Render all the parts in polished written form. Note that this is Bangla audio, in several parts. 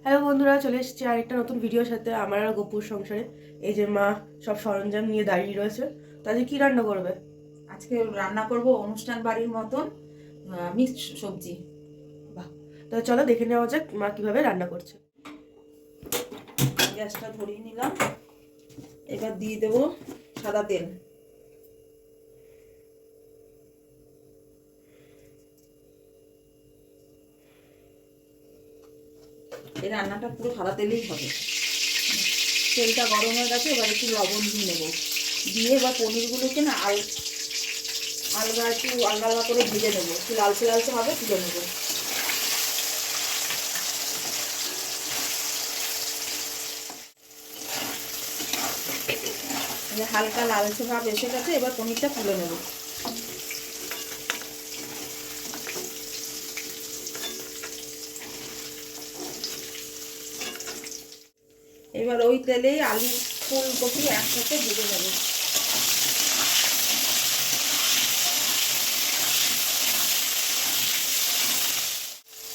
হ্যালো বন্ধুরা, চলে এসেছি আরেকটা নতুন ভিডিওর সাথে আমার আর গপুর সংসারে। এই যে মা সব সরঞ্জাম নিয়ে দাঁড়িয়ে রয়েছে। তাহলে কি রান্না করবে? আজকে রান্না করব অনুষ্ঠান বাড়ির মতন মিক্সড সবজি। বাহ, তাহলে চলো দেখে নেওয়া যাক মা কিভাবে রান্না করছে। গ্যাসটা ধরিয়ে নিলাম। এবার দিয়ে দেব সাদা তেল। এই রান্নাটা পুরো সাদা তেলেই হবে। তেলটা গরম হয়ে গেছে, এবার একটু লবণ দিয়ে নেবো। দিয়ে এবার পনিরগুলোকে না আলগা একটু আলগা আলগা করে ভেজে নেবো, একটু লালচে লালচে হবে, তুলে নেবো। হালকা লালচে ভাব এসে গেছে, এবার পনিরটা তুলে নেবো। এবার ওই তেলেই আলু ফুলকপি একসাথে ভেজে নেবো।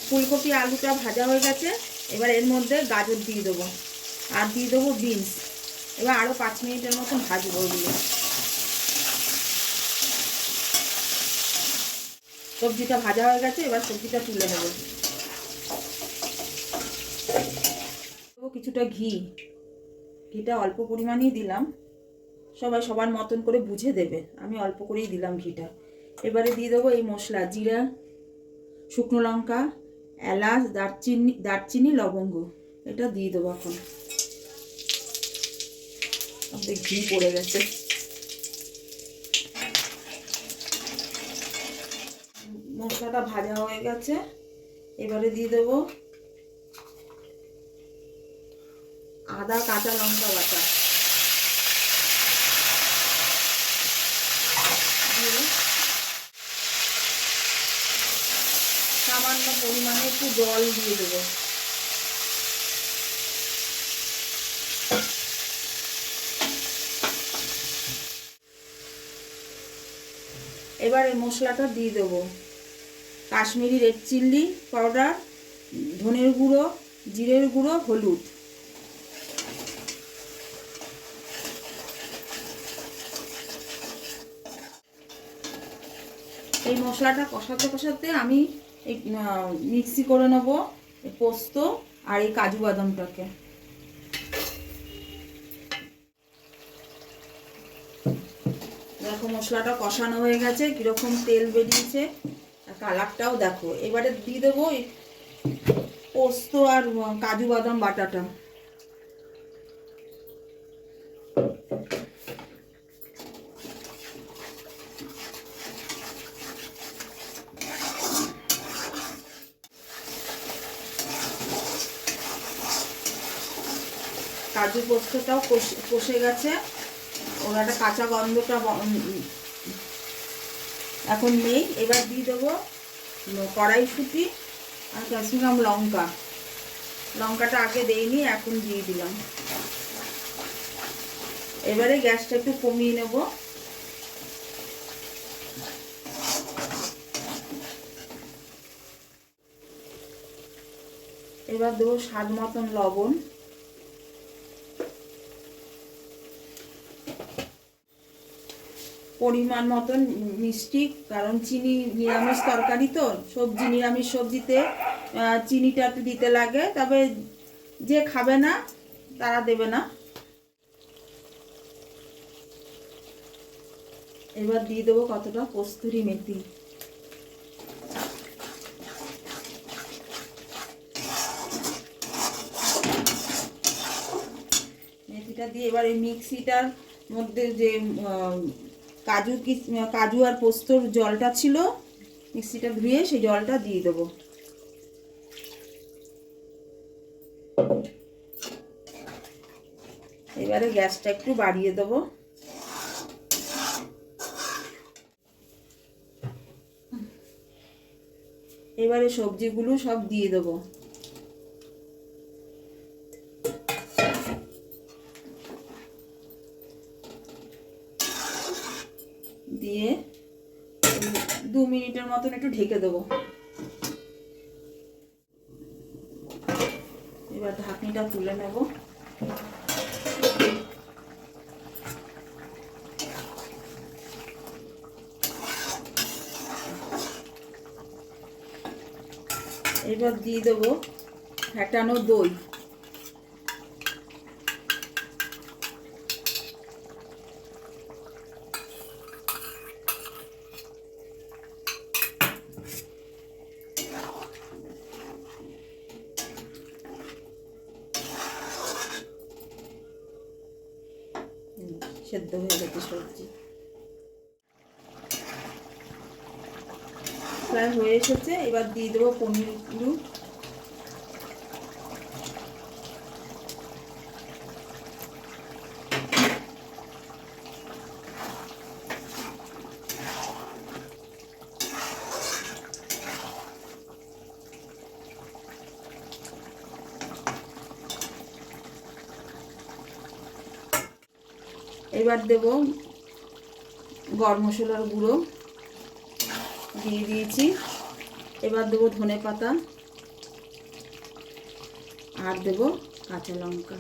ফুলকপি আলুটা ভাজা হয়ে গেছে, এবার এর মধ্যে গাজর দিয়ে দেবো আর দিয়ে দেবো বিনস। এবার আরও 5 মিনিটের মতন ভাজবো ওগুলো। সবজিটা ভাজা হয়ে গেছে, এবার সবজিটা তুলে নেব। কিছুটা ঘিটা অল্প পরিমাণেই দিলাম, সবাই সবার মতন করে বুঝে দেবে, আমি অল্প করেই দিলাম ঘিটা। এবারে দিয়ে দেবো এই মশলা, জিরা, শুকনো লঙ্কা, এলাচ, দারচিনি, লবঙ্গ, এটা দিয়ে দেবো। এখন ঘি পড়ে গেছে। মশলাটা ভাজা হয়ে গেছে, এবারে দিয়ে দেবো আদা কাঁচা লঙ্কা বাটা, সামান্য পরিমাণে একটু জল দিয়ে দেবো। এবার এই মশলাটা দিয়ে দেবো কাশ্মীরি রেড চিল্লি পাউডার, ধনের গুঁড়ো, জিরের গুঁড়ো, হলুদ। এই মশলাটা কষাতে কষাতে আমি এই মিক্সি করে নেব পোস্ত আর এই কাজু বাদামটাকে। দেখো মশলাটা কষানো হয়ে গেছে, কিরকম তেল বেরিয়েছে আর কালারটাও দেখো। এবারে দিয়ে দেবো পোস্ত আর কাজু বাদাম বাটাটা। কাজু পোস্তটাও কষে গেছে, ওর একটা কাঁচা গন্ধটা এখন নেই। এবার দিয়ে দেবো কড়াইশুঁটি আর ক্যাপসিকাম লঙ্কাটা আগে দেইনি, এখন দিয়ে দিলাম। এবারে গ্যাসটা একটু কমিয়ে নেব। এবার দেবো স্বাদ মতন লবণ, পরিমাণ মতন মিষ্টি, কারণ চিনি নিরামিষ তরকারি তো, নিরামিষ সবজিতে চিনিটা একটু দিতে লাগে, তবে যে খাবে না তারা দেবে না। এবার দিয়ে দেবো কতটা কস্তুরি মেথি। মেথিটা দিয়ে এবার এই মিক্সিটার মধ্যে যে কাজু আর পোস্তর জলটা ছিল, মিক্সিটা ধুয়ে সেই জলটা দিয়ে দেবো। এবারে গ্যাসটা একটু বাড়িয়ে দেবো। এবারে সবজিগুলো সব দিয়ে দেবো। দিয়ে 2 মিনিটের মতন একটু ঢেকে দেবো। এবার ঢাকনিটা তুলে নেব। এবার দিয়ে দেবো ফ্যাটানো দই। সেদ্ধ হয়ে গেছে সবজি, প্রায় হয়ে এসেছে। এবার দিয়ে দেবো পনিরগুলো। এবার দেব গরম মশলার গুঁড়ো দিয়ে দিয়েছি। এবার দেবো ধনে পাতা আর দেব কাঁচা লঙ্কা।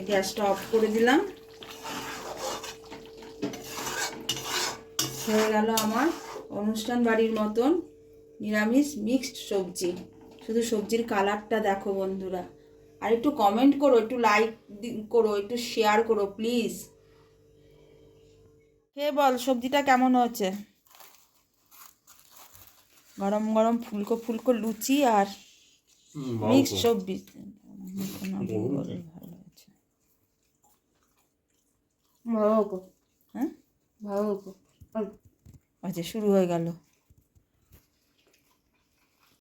গ্যাসটা অফ করে দিলাম। হয়ে গেল আমার অনুষ্ঠান বাড়ির মতন নিরামিষ মিক্সড সবজি। শুধু সবজির কালারটা দেখো বন্ধুরা। আর একটু কমেন্ট করো, একটু লাইক করো, একটু শেয়ার করো প্লিজ। খেয়ে বল সবজিটা কেমন হয়েছে। গরম গরম ফুলকো ফুলকো লুচি আর মিক্সড সবজি। ভালো হয়েছে। ভালো হতো, হ্যাঁ ভালো হতো। আচ্ছা, শুরু হয়ে গেল।